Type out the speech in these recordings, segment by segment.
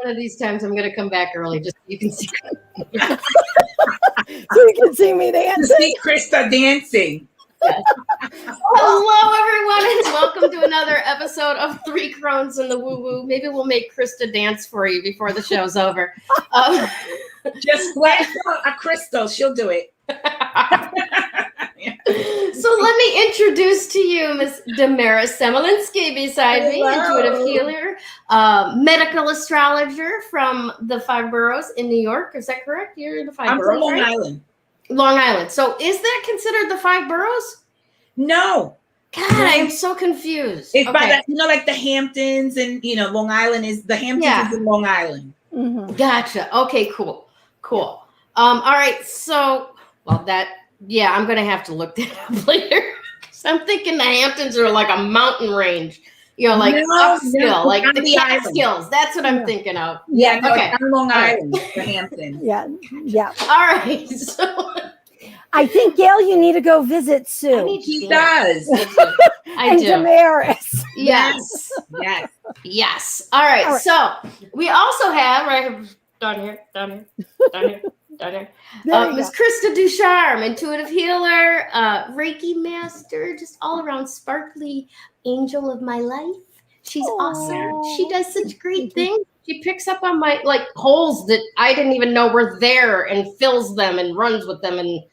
One of these times I'm going to come back early just so you can see. So you can see me dancing. See Krista dancing. Yes. Hello, everyone, and welcome to another episode of Three Crones in the Woo Woo. Maybe we'll make Krista dance for you before the show's over. Just flash a crystal. She'll do it. So let me introduce to you Miss Damaris Samolinski beside me, intuitive healer, medical astrologer from the Five Boroughs in New York. Is that correct? You're in the Five Boroughs, I'm from Long right? Island. Long Island. So is that considered the Five Boroughs? No. God, I am so confused. It's by that, like the Hamptons and, Long Island is, the Hamptons is in Long Island. Mm-hmm. Gotcha. Okay, cool. All right. So, I'm going to have to look that up later. I'm thinking the Hamptons are like a mountain range, upskill, like the Catskills. That's what I'm thinking of. Yeah. No, okay. On Long Island, the Hamptons. Yeah. All right. So, I think, Gayle, you need to go visit Sue. He does. I do. Damaris. Yes. All right. So we also have down here. Miss Krista Ducharme, intuitive healer, Reiki master, just all around sparkly angel of my life. She's awesome. She does such great things. She picks up on my holes that I didn't even know were there and fills them and runs with them, and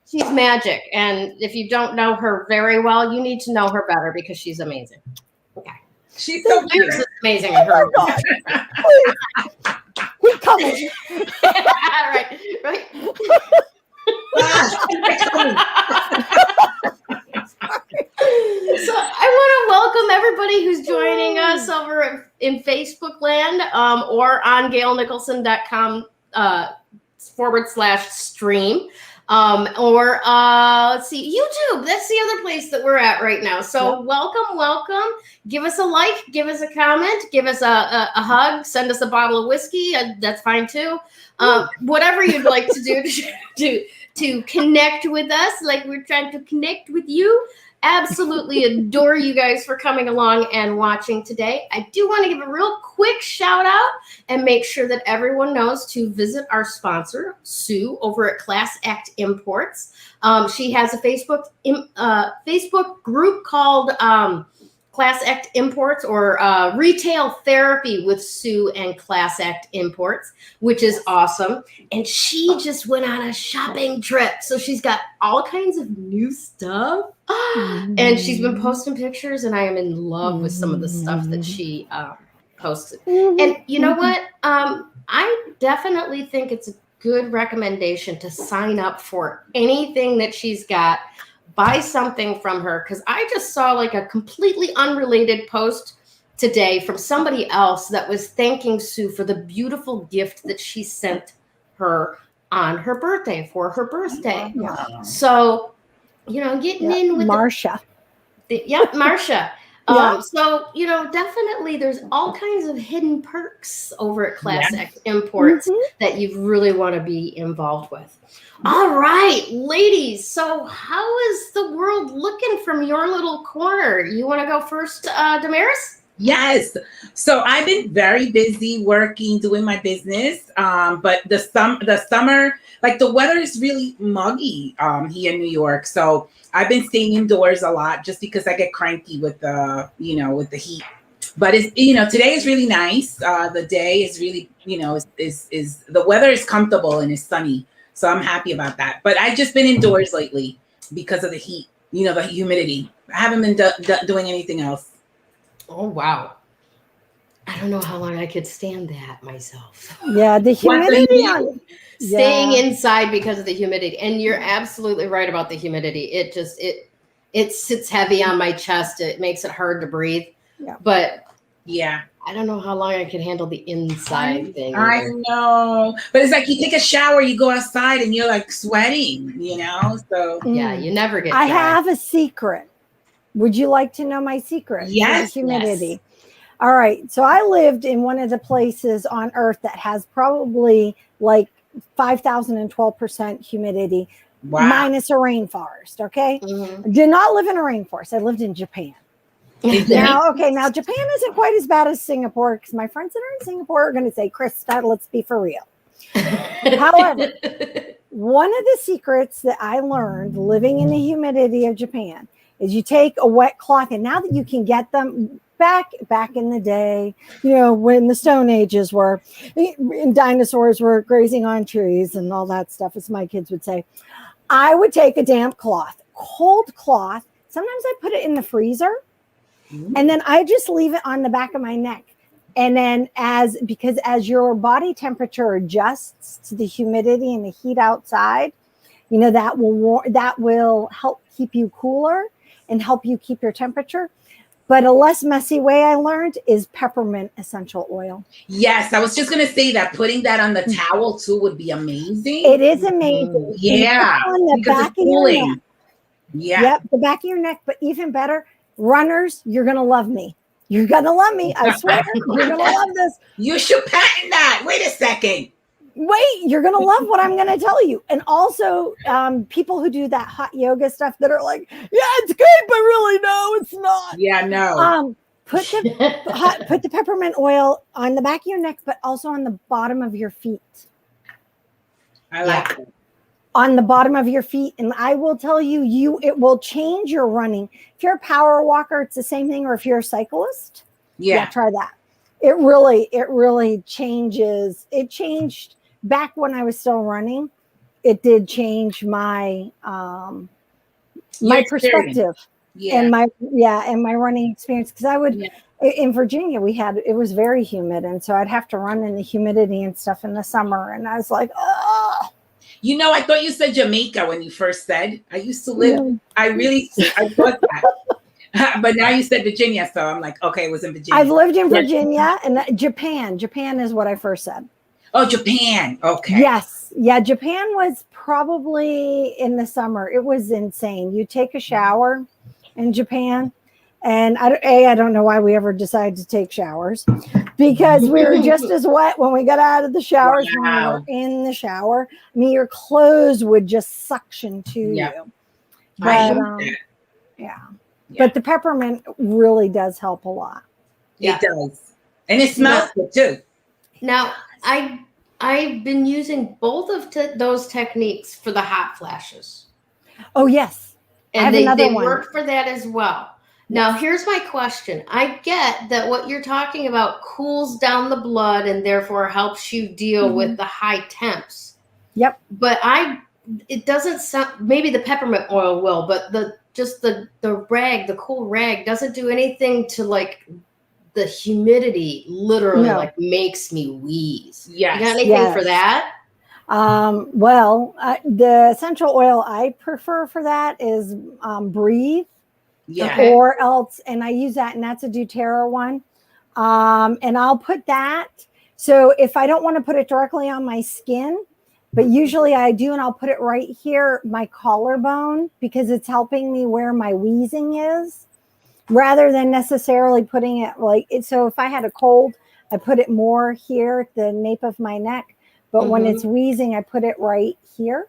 she's magic. And if you don't know her very well, you need to know her better because she's amazing. Okay. She's so amazing. Her. We're coming. right. So I want to welcome everybody who's joining us over in Facebook land or on GayleNicholson.com /stream. Or let's see, YouTube. That's the other place that we're at right now. So welcome. Give us a like, give us a comment, give us a hug, send us a bottle of whiskey. That's fine too. Whatever you'd like to do to connect with us, like we're trying to connect with you. Absolutely adore you guys for coming along and watching today. I do want to give a real quick shout out and make sure that everyone knows to visit our sponsor, Sue, over at Class Act Imports. She has a Facebook group called Class Act Imports, or Retail Therapy with Sue and Class Act Imports, which is awesome. And she just went on a shopping trip. So she's got all kinds of new stuff. And she's been posting pictures, and I am in love with some of the stuff that she posted. And you know what? I definitely think it's a good recommendation to sign up for anything that she's got. Buy something from her, because I just saw a completely unrelated post today from somebody else that was thanking Sue for the beautiful gift that she sent her on her birthday, for her birthday. Yeah. So, getting in with Marcia. Marcia. So, definitely there's all kinds of hidden perks over at Class Act Imports that you really want to be involved with. All right, ladies. So how is the world looking from your little corner? You want to go first, Damaris? Yes. So I've been very busy working, doing my business. But the summer, the weather is really muggy here in New York. So I've been staying indoors a lot just because I get cranky with the heat. But it's, today is really nice. The day is really, is the weather is comfortable and it's sunny. So I'm happy about that. But I've just been indoors lately because of the heat, the humidity. I haven't been doing anything else. Oh, wow. I don't know how long I could stand that myself. Yeah, the humidity. Staying inside because of the humidity. And you're absolutely right about the humidity. It sits heavy on my chest. It makes it hard to breathe. Yeah. But I don't know how long I can handle the inside thing. I know. But it's like you take a shower, you go outside and you're sweating, So yeah, you never get I have a secret. Would you like to know my secret? Yes. Humidity. Yes. All right. So I lived in one of the places on Earth that has probably 5,012% humidity, minus a rainforest. Okay. Did not live in a rainforest. I lived in Japan. Now, Japan isn't quite as bad as Singapore, because my friends that are in Singapore are going to say, Krista, let's be for real. However, one of the secrets that I learned living in the humidity of Japan is you take a wet cloth, and now that you can get them back in the day, when the Stone Ages were, and dinosaurs were grazing on trees and all that stuff, as my kids would say, I would take a damp cloth, cold cloth. Sometimes I put it in the freezer. And then I just leave it on the back of my neck. And then as your body temperature adjusts to the humidity and the heat outside, that will help keep you cooler and help you keep your temperature. But a less messy way I learned is peppermint essential oil. Yes, I was just going to say that putting that on the towel too would be amazing. It is amazing. Yeah. On the back of your neck. Yeah. Yep, the back of your neck. But even better, runners, you're going to love me. You're going to love me. I swear. You're going to love this. You should patent that. Wait a second. Wait, you're going to love what I'm going to tell you. And also people who do that hot yoga stuff that are like, yeah, it's good, but really, no, it's not. Yeah, no. Put the peppermint oil on the back of your neck, but also on the bottom of your feet. I like it. On the bottom of your feet. And I will tell you, it will change your running. If you're a power walker, it's the same thing. Or if you're a cyclist, yeah, try that. It really changes. It changed back when I was still running. It did change my my perspective and my running experience. Because I would in Virginia, it was very humid, and so I'd have to run in the humidity and stuff in the summer, and I was like, oh. I thought you said Jamaica when you first said. I used to live. I thought that. But now you said Virginia, so I'm like, okay, it was in Virginia. I've lived in Virginia and Japan. Japan is what I first said. Oh, Japan. Okay. Yes. Yeah, Japan was probably in the summer. It was insane. You take a shower in Japan, and I don't know why we ever decided to take showers, because we were just as wet when we got out of the showers when we were in the shower. I mean, your clothes would just suction to you. But, but the peppermint really does help a lot. It does. And it smells good too. Now, I've been using both of those techniques for the hot flashes. Oh, yes. And they work for that as well. Now, here's my question. I get that what you're talking about cools down the blood and therefore helps you deal with the high temps. Yep. But it doesn't sound, maybe the peppermint oil will, but the cool rag doesn't do anything to like the humidity literally like makes me wheeze. Yes. You got anything for that? The essential oil I prefer for that is Breathe. Yeah. Or else, and I use that, and that's a doTERRA one. And I'll put that. So if I don't want to put it directly on my skin, but usually I do, and I'll put it right here, my collarbone, because it's helping me where my wheezing is, rather than necessarily putting it like it. So if I had a cold, I put it more here at the nape of my neck. But when it's wheezing, I put it right here.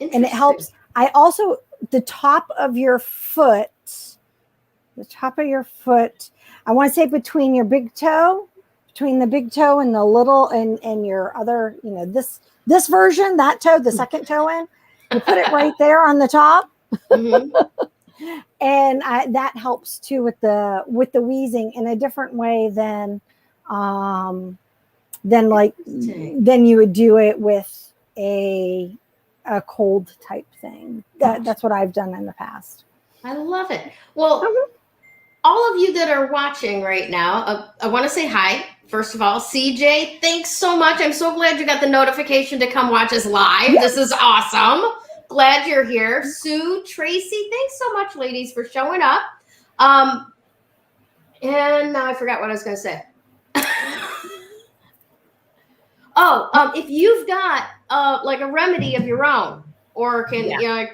And it helps. I also, the top of your foot, I want to say between your big toe, between the big toe and the little, and your other, this version, that toe, the second toe in, you put it right there on the top. And that helps too with the wheezing in a different way than you would do it with a cold type thing. That's what I've done in the past. I love it. Well, all of you that are watching right now, I want to say hi. First of all, CJ, thanks so much. I'm so glad you got the notification to come watch us live. Yes. This is awesome. Glad you're here. Sue, Tracy, thanks so much, ladies, for showing up. And now I forgot what I was going to say. If you've got like a remedy of your own, or can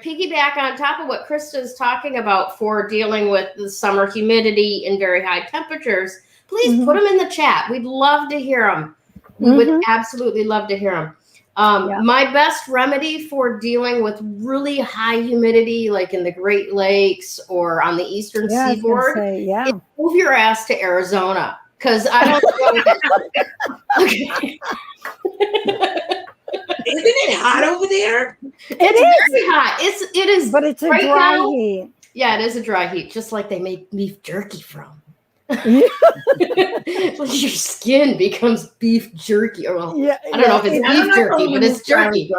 piggyback on top of what Krista is talking about for dealing with the summer humidity and very high temperatures, please put them in the chat. We'd love to hear them. We would absolutely love to hear them. My best remedy for dealing with really high humidity, like in the Great Lakes or on the eastern seaboard, is move your ass to Arizona. Because I don't know. Okay. Isn't it hot over there? It's very hot. It is, but it's a right dry now, heat. Yeah, it is a dry heat, just like they make beef jerky from. Your skin becomes beef jerky. Or, well, I don't know if it's beef jerky, but it's jerky.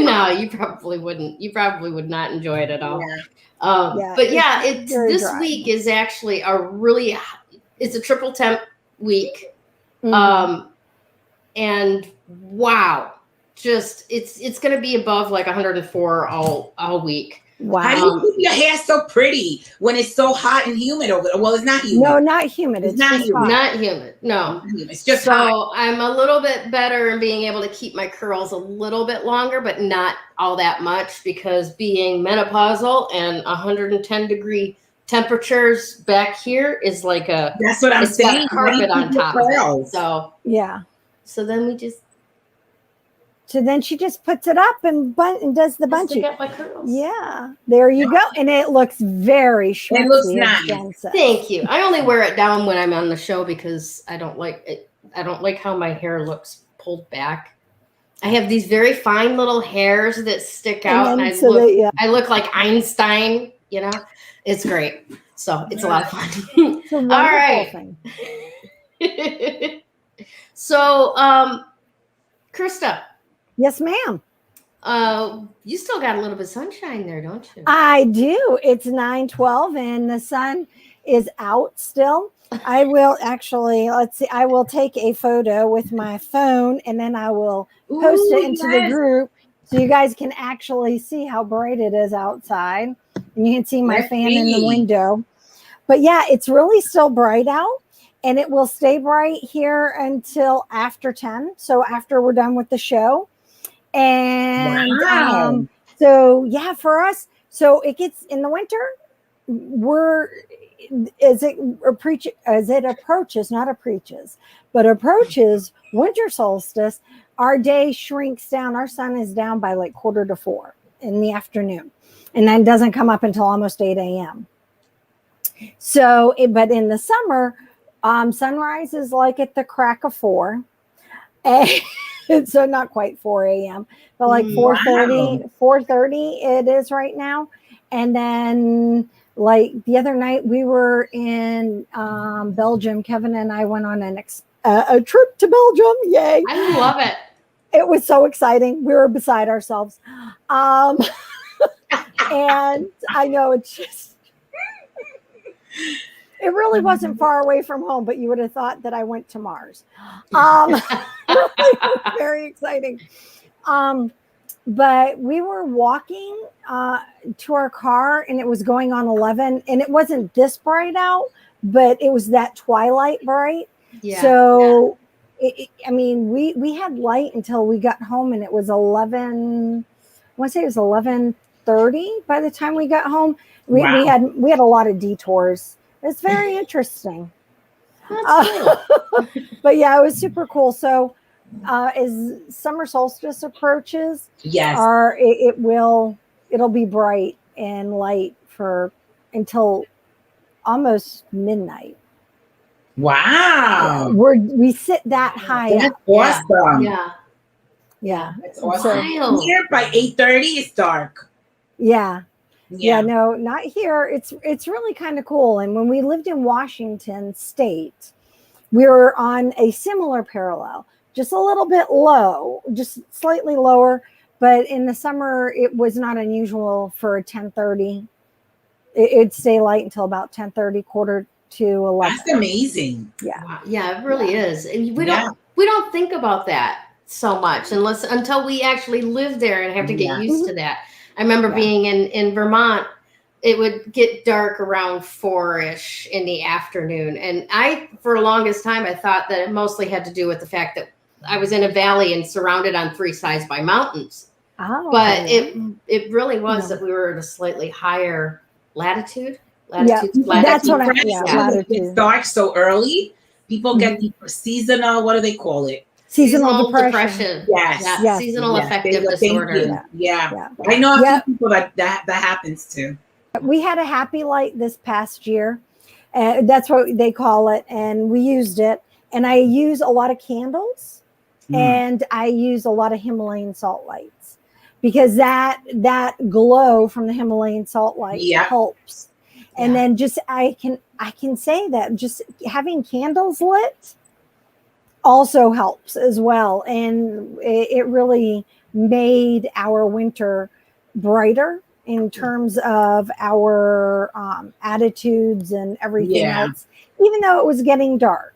No, you probably wouldn't. You probably would not enjoy it at all. But yeah, this week is actually it's a triple temp week. And wow, just it's going to be above like 104 all week. Wow. How do you keep your hair so pretty when it's so hot and humid over there? Well, it's not humid. No, not humid. It's not humid. Not humid. No. It's just so hot. I'm a little bit better in being able to keep my curls a little bit longer, but not all that much, because being menopausal and 110-degree temperatures back here is like that's what I'm saying. Carpet on top of it. So So then she just puts it up and does the bunching. Get my curls. Yeah, there you go, and it looks very short. It looks nice. Thank you. I only wear it down when I'm on the show because I don't like it. I don't like how my hair looks pulled back. I have these very fine little hairs that stick out, and I look like Einstein. You know, it's great. So it's a lot of fun. It's a wonderful All right. thing. So, Krista. Yes, ma'am. You still got a little bit of sunshine there, don't you? I do. It's 9:12 and the sun is out still. I will actually, I will take a photo with my phone and then I will post it into the group so you guys can actually see how bright it is outside. And you can see my fan in the window. But yeah, it's really still bright out. And it will stay bright here until after 10. So after we're done with the show. And so, yeah, for us, so it gets in the winter, as it approaches winter solstice, our day shrinks down. Our sun is down by like 3:45 in the afternoon. And then doesn't come up until almost 8 a.m. So, but in the summer, sunrise is like at the crack of 4, and so not quite 4 a.m., but like 4:30 it is right now. And then like the other night we were in Belgium. Kevin and I went on a trip to Belgium. Yay. I love it. It was so exciting. We were beside ourselves. And I know it's just, it really wasn't far away from home, but you would have thought that I went to Mars. Very exciting. But we were walking to our car and it was going on 11 and it wasn't this bright out, but it was that twilight bright. Yeah. So, I mean, we had light until we got home and it was 11, I want to say it was 11:30 by the time we got home. We had a lot of detours. It's very interesting. But yeah, it was super cool. So as summer solstice approaches, it'll be bright and light until almost midnight. Wow. We sit that high. That's awesome. Yeah. That's awesome. Here by 8:30 it's dark. Yeah, no, not here. It's really kind of cool. And when we lived in Washington State, we were on a similar parallel, just a little bit low, just slightly lower. But in the summer, it was not unusual for 10:30. It'd stay light until about 10:30, 10:45. That's amazing. Yeah, wow. Yeah, it really is. And we don't think about that so much until we actually live there and have to get used to that. I remember being in Vermont, it would get dark around 4-ish in the afternoon. And for the longest time, I thought that it mostly had to do with the fact that I was in a valley and surrounded on 3 sides by mountains. But it really was that we were at a slightly higher latitude. That's what latitude. It starts so early. People get the seasonal, what do they call it? Seasonal depression. Yes. Yeah, Yes. seasonal Yes. affective Thank disorder. you. Yeah. Yeah. I know a few Yep. people that happens to. We had a happy light this past year. That's what they call it. And we used it. And I use a lot of candles and I use a lot of Himalayan salt lights because that glow from the Himalayan salt light helps. And then just I can say that just having candles lit also helps as well. And it really made our winter brighter in terms of our attitudes and everything else, even though it was getting dark.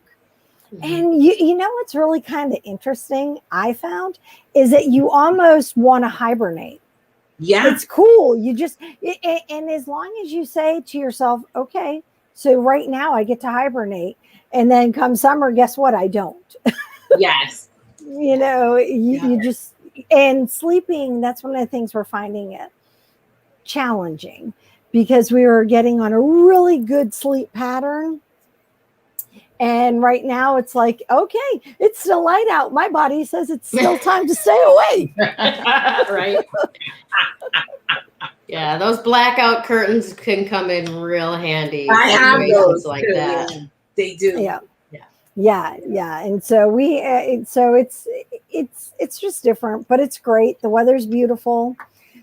And you know what's really kind of interesting, I found, is that you almost want to hibernate. Yeah. It's cool. You just, and as long as you say to yourself, okay, so right now I get to hibernate. And then come summer, guess what? I don't. Yes. You know, you just, and sleeping, that's one of the things we're finding it challenging because we were getting on a really good sleep pattern. And right now it's like, okay, it's still light out. My body says it's still time to stay awake. Right. Yeah, those blackout curtains can come in real handy. I have those like too. that. Yeah, they do. Yeah. And so it's just different, but it's great. The weather's beautiful.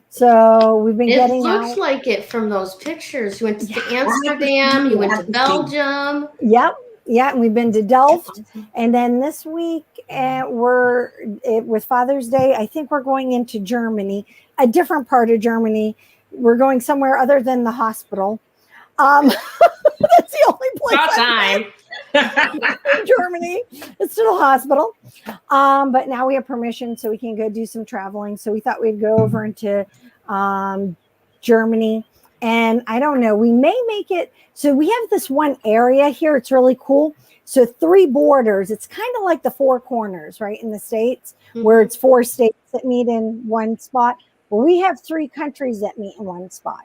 So we've been getting out. It looks like it from those pictures. You went to Amsterdam, you went to Belgium. Yep. Yeah, and we've been to Delft, and then this week with Father's Day, I think we're going into Germany, a different part of Germany. We're going somewhere other than the hospital. That's the only place. About time. In Germany, it's still a hospital. But now we have permission, so we can go do some traveling. So we thought we'd go over into Germany. And I don't know, we may make it. So we have this one area here. It's really cool. So 3 borders. It's kind of like the 4 corners, right, in the States, where it's 4 states that meet in one spot. Well, we have 3 countries that meet in one spot.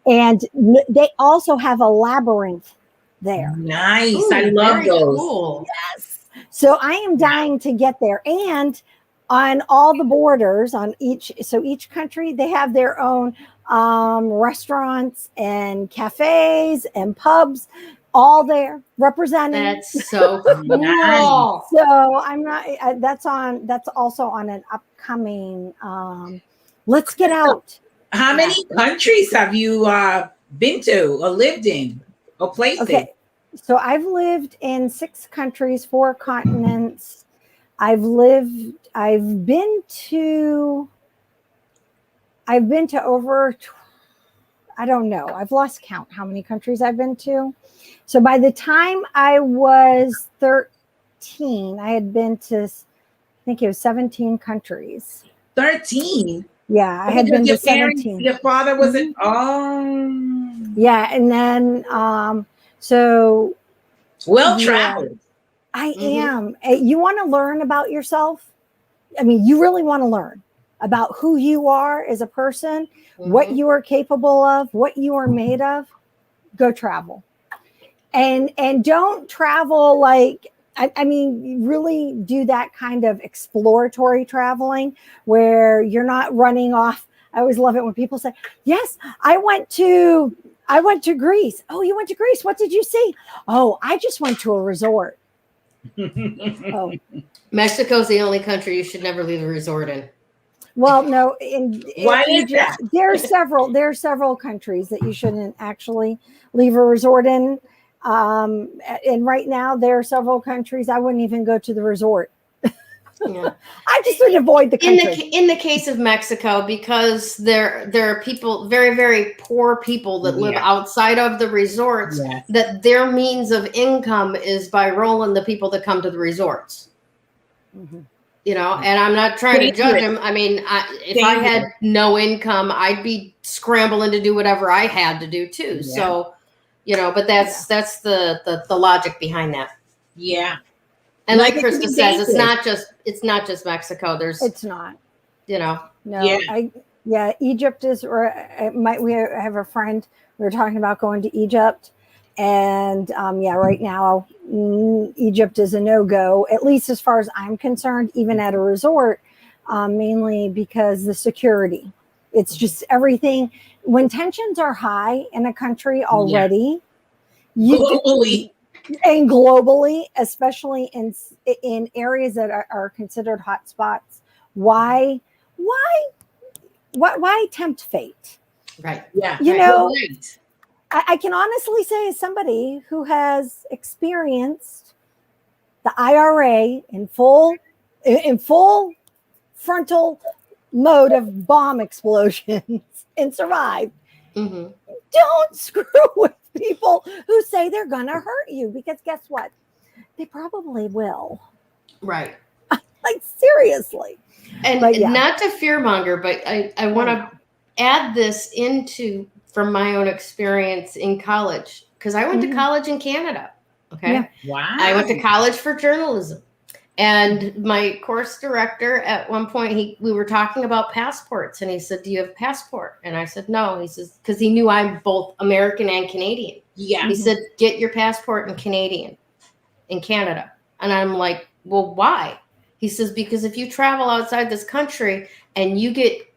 And they also have a labyrinth there. Nice. Ooh, I love those. Cool. Yes. So I am dying to get there. And on all the borders, each country, they have their own restaurants and cafes and pubs, all there representing. That's so cool. So I'm not. That's also on an upcoming. Let's get out. How many countries have you been to or lived in or places? Okay, so I've lived in 6 countries, 4 continents. I've been to over, I don't know. I've lost count how many countries I've been to. So by the time I was 13, I had been to, I think it was 17 countries. 13? Yeah, I had been to 17. Your father wasn't, Yeah, and then, so. Well traveled. I am. You want to learn about yourself? I mean, you really want to learn about who you are as a person, what you are capable of, what you are made of. Go travel. And don't travel like, I mean, really do that kind of exploratory traveling where you're not running off. I always love it when people say, yes, I went to Greece. Oh, you went to Greece. What did you see? Oh, I just went to a resort. Oh, Mexico's the only country you should never leave a resort in. Well, no. Why is that? There are several countries that you shouldn't actually leave a resort in. And right now there are several countries I wouldn't even go to the resort. Yeah. I just would avoid the country. In the case of Mexico, because there are people, very, very poor people that live outside of the resorts, that their means of income is by rolling the people that come to the resorts. You know, and I'm not trying to judge them. I mean, if I had no income, I'd be scrambling to do whatever I had to do too. Yeah. So, you know, but that's the logic behind that. Yeah. And like Krista says, it's not just Mexico. It's not, you know, no, Egypt is, we have a friend, we were talking about going to Egypt, And yeah, right now, Egypt is a no-go, at least as far as I'm concerned, even at a resort, mainly because the security. It's just everything. When tensions are high in a country already, Globally. And globally, especially in areas that are considered hot spots, why tempt fate? Right. Yeah. You right. know, Right. I can honestly say, as somebody who has experienced the IRA in full frontal mode of bomb explosions and survived. Mm-hmm. Don't screw with people who say they're gonna hurt you, because guess what? They probably will. Right. Like, seriously. And But yeah. not to fearmonger, but I want to add this into from my own experience in college, because I went to college in Canada. Okay. Yeah. Wow. I went to college for journalism. And my course director at one point, we were talking about passports, and he said, "Do you have a passport?" And I said, "No." He says, because he knew I'm both American and Canadian. Yeah. He said, "Get your passport in Canadian, in Canada." And I'm like, "Well, why?" He says, "Because if you travel outside this country and you get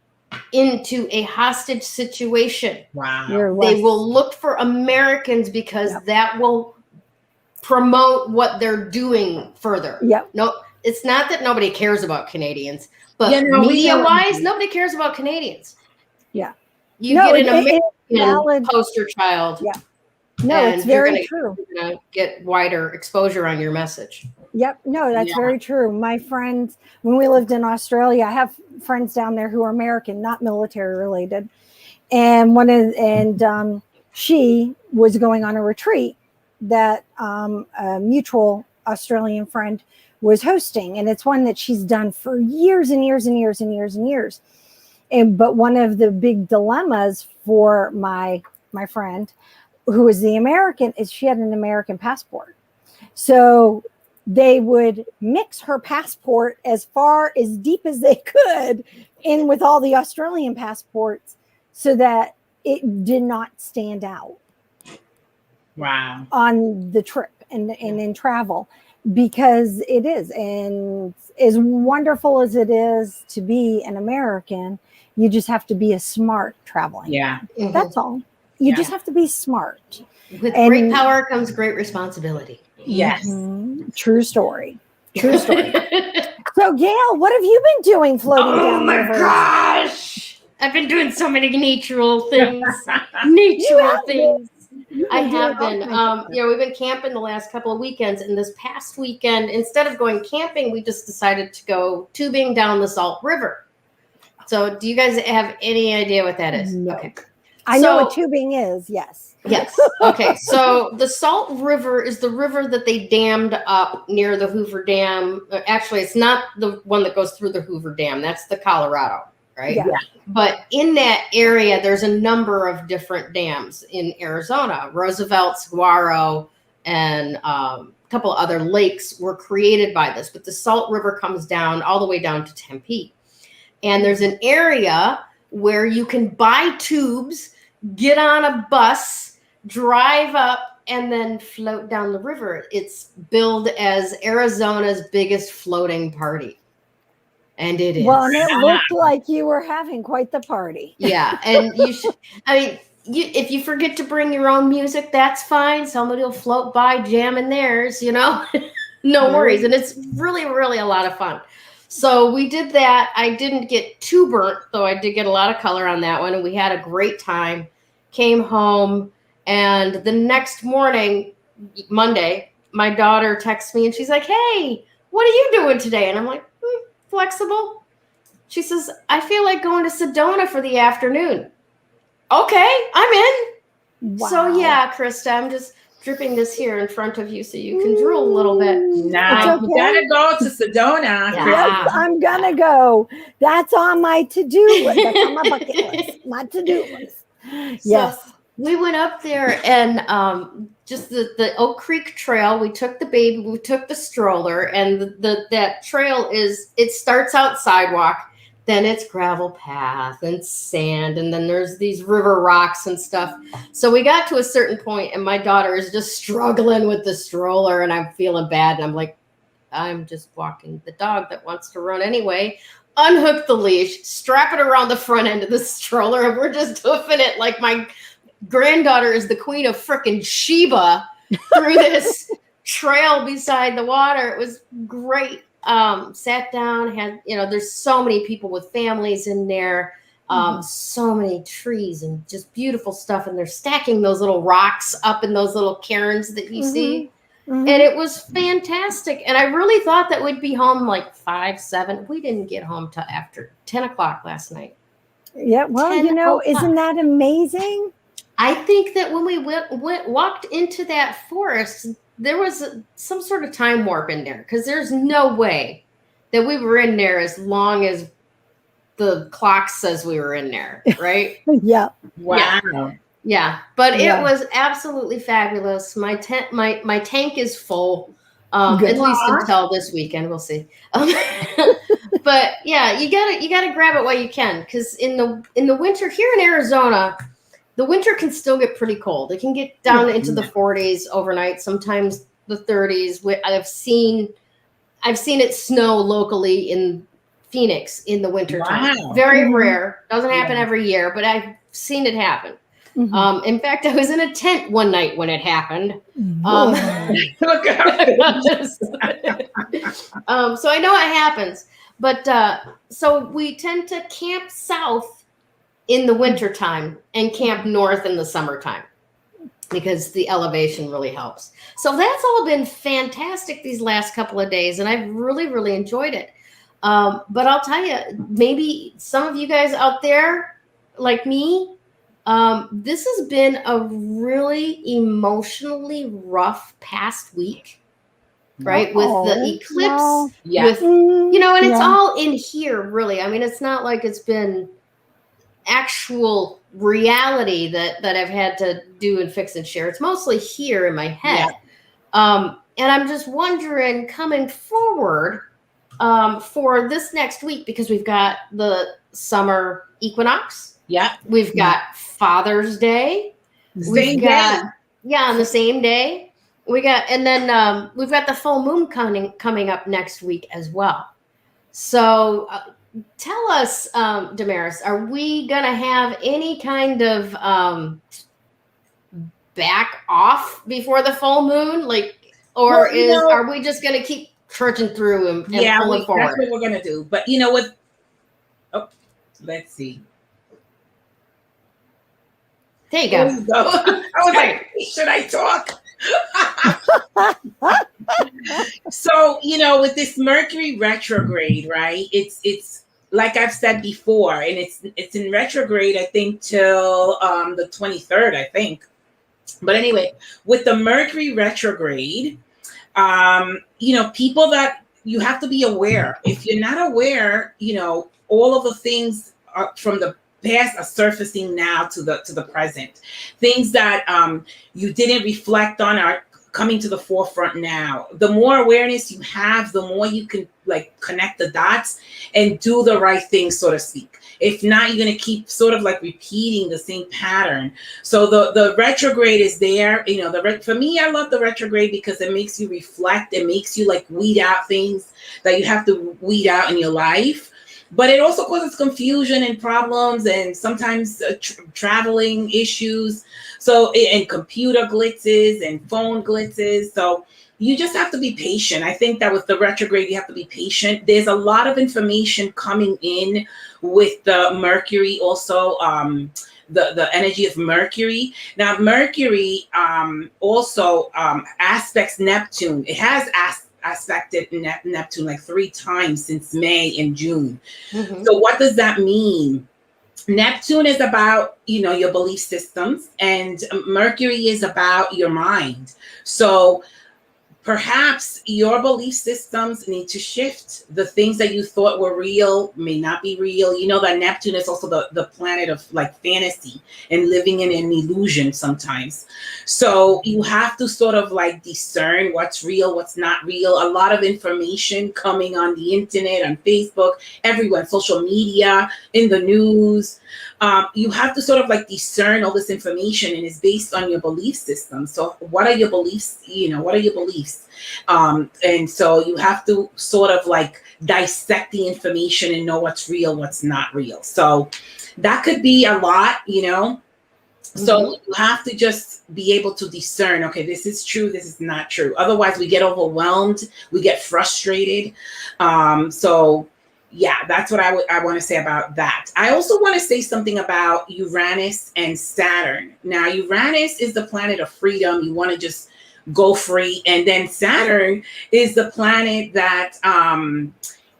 into a hostage situation, Wow. they will look for Americans, because that will promote what they're doing further." Yep. No, it's not that nobody cares about Canadians, but Yeah, no, media-wise, nobody cares about Canadians. Yeah. You get an American valid poster child. Yeah. No, it's very true. You're going to get wider exposure on your message. Yep. No, that's very true. My friends, when we lived in Australia, I have friends down there who are American, not military related. And she was going on a retreat that a mutual Australian friend was hosting. And it's one that she's done for years and years and years and years and years. But one of the big dilemmas for my friend, who is the American, is she had an American passport. So they would mix her passport as deep as they could in with all the Australian passports, so that it did not stand out. Wow. On the trip and in travel, because it is, and as wonderful as it is to be an American, you just have to be a smart traveling. Yeah. Mm-hmm. That's all. You just have to be smart. With great power comes great responsibility. Yes. Mm-hmm. True story. True story. So, Gayle, what have you been doing floating down the river? Oh my gosh! I've been doing so many natural things. Natural things. I have been. We've been camping the last couple of weekends, and this past weekend, instead of going camping, we just decided to go tubing down the Salt River. So, do you guys have any idea what that is? No. Okay. I know what tubing is. Yes. Yes. Okay. So the Salt River is the river that they dammed up near the Hoover Dam. Actually, it's not the one that goes through the Hoover Dam. That's the Colorado, right? Yeah. But in that area, there's a number of different dams in Arizona. Roosevelt, Saguaro, and a couple other lakes were created by this. But the Salt River comes down all the way down to Tempe. And there's an area where you can buy tubes, get on a bus, drive up, and then float down the river. It's billed as Arizona's biggest floating party. And it is. Well, and it looked like you were having quite the party. Yeah. And you should, if you forget to bring your own music, that's fine. Somebody will float by jamming theirs, no worries. And it's really, really a lot of fun. So we did that. I didn't get too burnt, though I did get a lot of color on that one. And we had a great time. Came home, and the next morning, Monday, my daughter texts me and she's like, "Hey, what are you doing today?" And I'm like, "Flexible." She says, "I feel like going to Sedona for the afternoon." Okay, I'm in. Wow. So yeah, Krista, I'm just dripping this here in front of you so you can drool a little bit. Now you gotta go to Sedona. Yeah. Yes, I'm gonna go. That's on my to-do list. That's on my bucket list. My to-do list. Yes. So we went up there, and just the Oak Creek Trail. We took the baby, we took the stroller, and that trail it starts out sidewalk. then it's gravel path and sand, and then there's these river rocks and stuff. So we got to a certain point, and my daughter is just struggling with the stroller, and I'm feeling bad. And I'm like, I'm just walking the dog that wants to run anyway. Unhook the leash, strap it around the front end of the stroller, and we're just hoofing it like my granddaughter is the queen of frickin' Sheba through this trail beside the water. It was great. Sat down, had, there's so many people with families in there, so many trees and just beautiful stuff. And they're stacking those little rocks up in those little cairns that you see. And it was fantastic. And I really thought that we'd be home like 5, 7. We didn't get home till after 10 o'clock last night. Yeah. Well, isn't that amazing? I think that when we walked into that forest, there was some sort of time warp in there, because there's no way that we were in there as long as the clock says we were in there, right? Yeah. Wow. Yeah. But it was absolutely fabulous. My tank is full, at least until this weekend. We'll see. But yeah, you gotta grab it while you can, because in the winter here in Arizona, the winter can still get pretty cold. It can get down into the 40s overnight, sometimes the 30s. I've seen it snow locally in Phoenix in the winter time. Very rare. Doesn't happen every year, but I've seen it happen. In fact, I was in a tent one night when it happened. So I know it happens. But so we tend to camp south in the wintertime and camp north in the summertime, because the elevation really helps. So that's all been fantastic these last couple of days, and I've really, really enjoyed it. But I'll tell you, maybe some of you guys out there, like me, this has been a really emotionally rough past week, right? With the eclipse, and it's all in here, really. I mean, it's not like it's been actual reality that I've had to do and fix and share. It's mostly here in my head. And I'm just wondering, coming forward for this next week, because we've got the summer equinox. Yeah. We've got Father's Day. On the same day. And then we've got the full moon coming up next week as well. So tell us, Damaris, are we going to have any kind of back off before the full moon? Are we just going to keep trudging through and pulling forward? That's what we're going to do. But you know what? Oh, let's see. There you go. I was like, should I talk? So, with this Mercury retrograde, right? It's like I've said before, and it's in retrograde, I think, till the 23rd, I think. But anyway, with the Mercury retrograde, people that you have to be aware. If you're not aware, all of the things from the past are surfacing now to the present. Things that you didn't reflect on are coming to the forefront now. The more awareness you have, the more you can connect the dots and do the right thing, so to speak. If not, you're going to keep sort of repeating the same pattern. So the retrograde is there. For me, I love the retrograde because it makes you reflect. It makes you weed out things that you have to weed out in your life. But it also causes confusion and problems, and sometimes traveling issues. So, and computer glitzes and phone glitzes. So you just have to be patient. I think that with the retrograde, you have to be patient. There's a lot of information coming in with the Mercury, also the energy of Mercury. Now, Mercury also aspects Neptune. It has aspected Neptune 3 times since May and June. So what does that mean? Neptune is about, your belief systems, and Mercury is about your mind. So perhaps your belief systems need to shift. The things that you thought were real may not be real. You know that Neptune is also the planet of like fantasy and living in an illusion sometimes. So you have to sort of like discern what's real, what's not real. A lot of information coming on the internet, on Facebook, everywhere, social media, in the news. You have to sort of like discern all this information, and it's based on your belief system. So what are your beliefs? What are your beliefs? And so you have to sort of like dissect the information and know what's real, what's not real. So that could be a lot, So you have to just be able to discern, okay, this is true, this is not true. Otherwise we get overwhelmed, we get frustrated. So yeah, that's what I want to say about that. I also want to say something about Uranus and Saturn. Now, Uranus is the planet of freedom. You want to just go free. And then Saturn is the planet that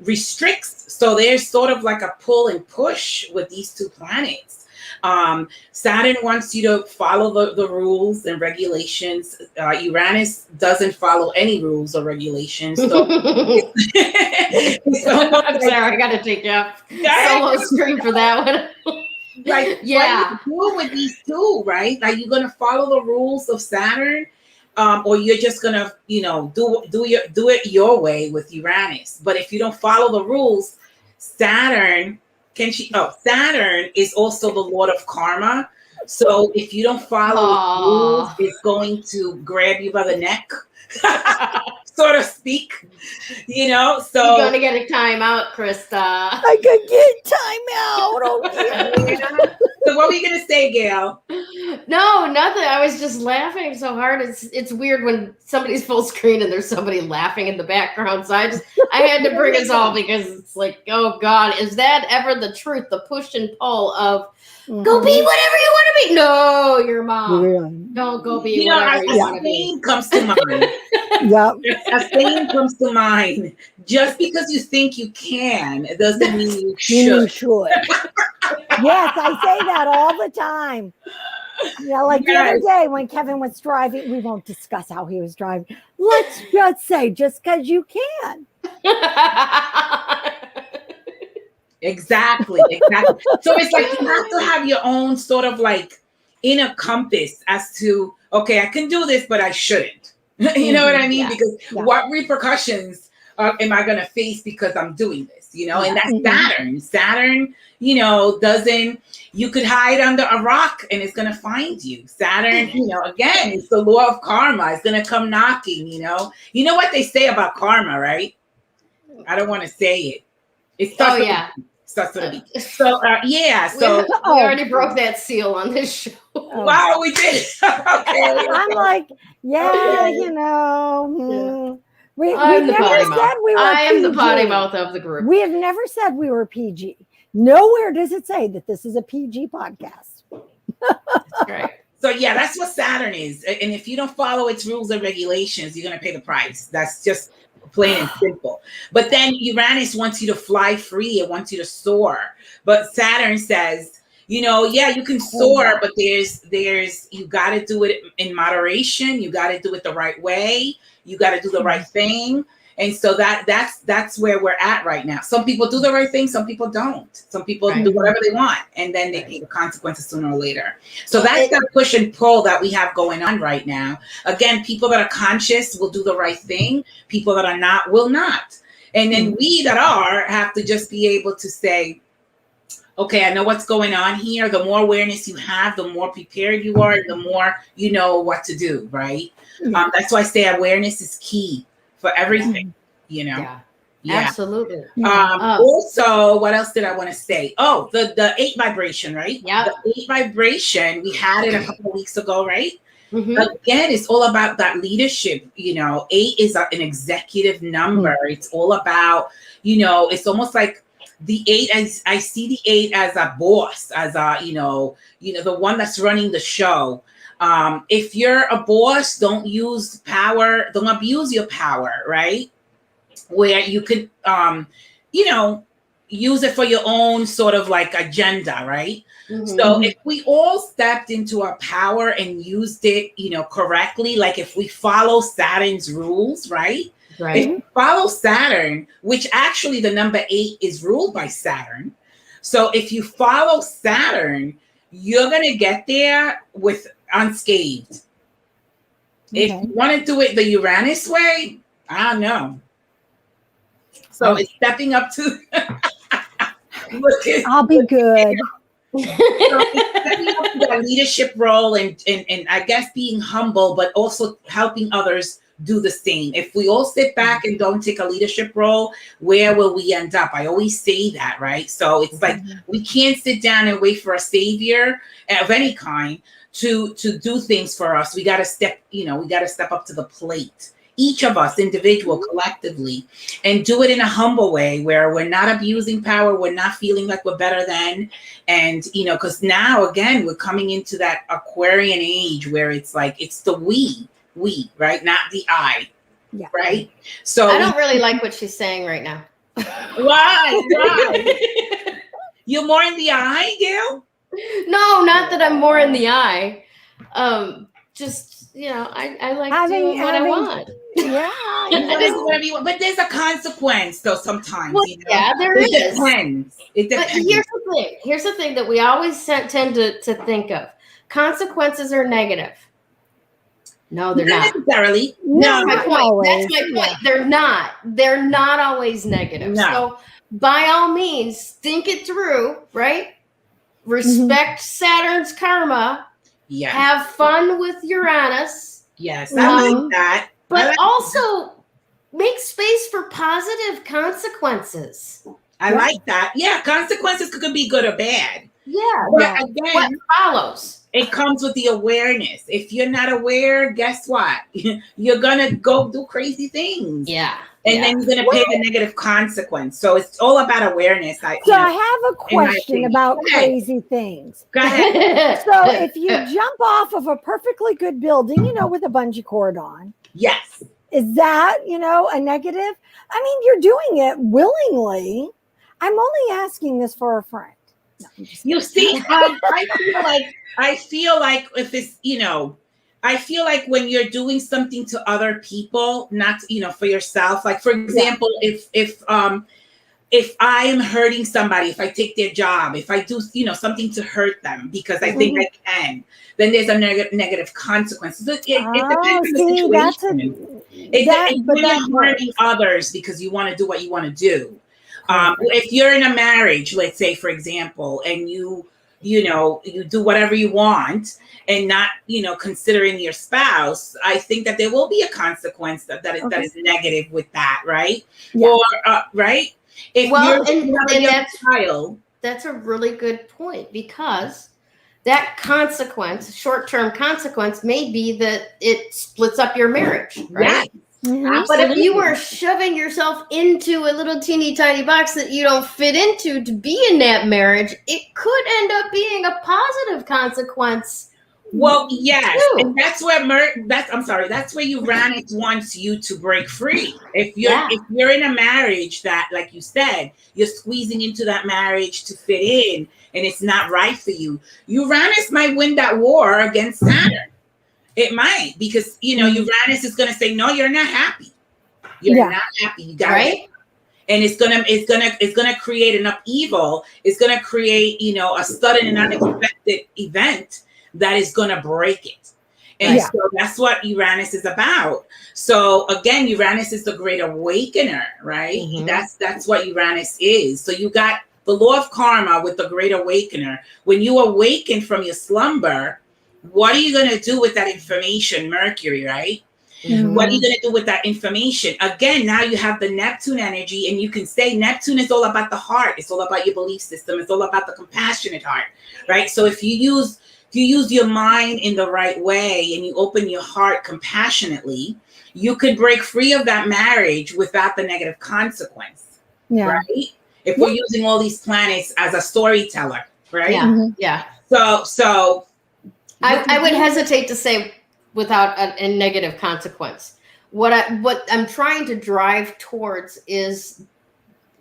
restricts. So there's sort of like a pull and push with these two planets. Saturn wants you to follow the rules and regulations. Uranus doesn't follow any rules or regulations. So, I'm sorry, I got to take you off solo screen for that one. Like, yeah, what are you doing with these two, right? Like, you're gonna follow the rules of Saturn, or you're just gonna, do it your way with Uranus. But if you don't follow the rules, Saturn is also the Lord of Karma. So if you don't follow the rules, it's going to grab you by the neck, so to speak. So you're gonna get a timeout, Krista. I could get timeout. Oh, yeah. So what were you gonna say, Gayle? No, nothing. I was just laughing so hard. It's weird when somebody's full screen and there's somebody laughing in the background. So I had to bring us all, because it's like, oh God, is that ever the truth? The push and pull of go be whatever you want to be. No, your mom. Don't go be whatever you want to be. Comes to mind. Yep. A saying comes to mind. Just because you think you can, it doesn't mean you should. Yes, I say that all the time. Yeah, like the other day when Kevin was driving, we won't discuss how he was driving. Let's just say, just because you can. Exactly. So it's like you have to have your own sort of like inner compass as to, okay, I can do this, but I shouldn't. You know what I mean? Yeah. Because what repercussions am I going to face because I'm doing this? And that's Saturn, doesn't, you could hide under a rock and it's going to find you. Saturn, again, it's the law of karma. It's going to come knocking, You know what they say about karma, right? I don't want to say it. It starts with a B. So, So we already broke that seal on this show. Wow, we did. Okay. I'm like, we never said we were I am PG. the potty mouth of the group. We have never said we were PG. Nowhere does it say that this is a PG podcast. That's right. So that's what Saturn is. And if you don't follow its rules and regulations, you're going to pay the price. That's just plain and simple. But then Uranus wants you to fly free. It wants you to soar. But Saturn says, you can soar, but there's you got to do it in moderation. You got to do it the right way. You got to do the right thing. And so that's where we're at right now. Some people do the right thing. Some people don't. Some people do whatever they want, and then they pay the consequences sooner or later. So that's the push and pull that we have going on right now. Again, people that are conscious will do the right thing. People that are not will not. And then we that are have to just be able to say, okay, I know what's going on here. The more awareness you have, the more prepared you are, the more you know what to do, right? That's why I say awareness is key for everything, Yeah. Absolutely. Also, what else did I want to say? Oh, the 8 vibration, right? Yeah. The 8 vibration, we had it a couple of weeks ago, right? Mm-hmm. Again, it's all about that leadership. 8 is an executive number. It's all about, it's almost like the 8, as I see the 8 as a boss, as a, the one that's running the show. If you're a boss, don't use power, don't abuse your power, right? Where you could, use it for your own sort of like agenda, right? Mhm. So if we all stepped into our power and used it, correctly, like if we follow Saturn's rules, right? Right. If you follow Saturn, which actually the number 8 is ruled by Saturn. So if you follow Saturn, you're going to get there with unscathed. If you want to do it the Uranus way, I don't know. So it's stepping up to I'll be good. So it's stepping up to that leadership role and I guess being humble, but also helping others do the same. If we all sit back and don't take a leadership role, where will we end up? I always say that, right? So it's like we can't sit down and wait for a savior of any kind to do things for us. We got to step up to the plate. Each of us, individual, collectively, and do it in a humble way where we're not abusing power, we're not feeling like we're better than, and because now again we're coming into that Aquarian age where it's like it's the we, right, not the I, right? So I don't really like what she's saying right now. Why? You're more in the I, Gayle? No, not that I'm more in the I. Just I like doing what I want. Yeah, but there's a consequence though sometimes. Well, yeah, there is. It depends. But here's the thing that we always tend to think of. Consequences are negative. No, they're not. Necessarily. No, No, that's my point. That's my point. They're not. They're not always negative. No. So by all means, think it through, right? Respect Saturn's karma. Yes. Have fun with Uranus. Yes, I like that. But also make space for positive consequences. I like that. Yeah, consequences could be good or bad. Yeah. But again, what follows? It comes with the awareness. If you're not aware, guess what? You're gonna go do crazy things. Yeah. And then you're gonna pay the negative consequence. So it's all about awareness. I have a question about crazy things. Go ahead. So if you jump off of a perfectly good building, with a bungee cord on. Yes. Is that, a negative? I mean, you're doing it willingly. I'm only asking this for a friend. No, you see, I feel like if it's, I feel like when you're doing something to other people, not, for yourself, like for example, if I am hurting somebody, if I take their job, if I do, something to hurt them because I think I can, then there's a negative consequence. It depends on the situation. You're hurting others because you want to do what you want to do. If you're in a marriage, let's say, for example, and you do whatever you want and not, considering your spouse, I think that there will be a consequence that is negative with that, right? Yeah. Or, right? If that's a really good point, because that consequence, short-term consequence, may be that it splits up your marriage, right? Yeah. Mm-hmm. But if you were shoving yourself into a little teeny tiny box that you don't fit into to be in that marriage, it could end up being a positive consequence. Well, yes, and that's where Uranus wants you to break free. If you're in a marriage that, like you said, you're squeezing into that marriage to fit in, and it's not right for you, Uranus might win that war against Saturn. It might, because Uranus is going to say, no, you're not happy. You're not happy. You got it. And it's gonna create an upheaval. It's gonna create, a sudden and unexpected event that is gonna break it. And so that's what Uranus is about. So again, Uranus is the great awakener, right? Mm-hmm. That's what Uranus is. So you got the law of karma with the great awakener. When you awaken from your slumber, what are you going to do with that information? Mercury, right? Mm-hmm. What are you going to do with that information? Again, now you have the Neptune energy, and you can say Neptune is all about the heart. It's all about your belief system. It's all about the compassionate heart, right? So if you use your mind in the right way and you open your heart compassionately, you could break free of that marriage without the negative consequence, right? If we're using all these planets as a storyteller, right? Yeah, mm-hmm. Yeah. So I would hesitate to say without a negative consequence. What I'm trying to drive towards is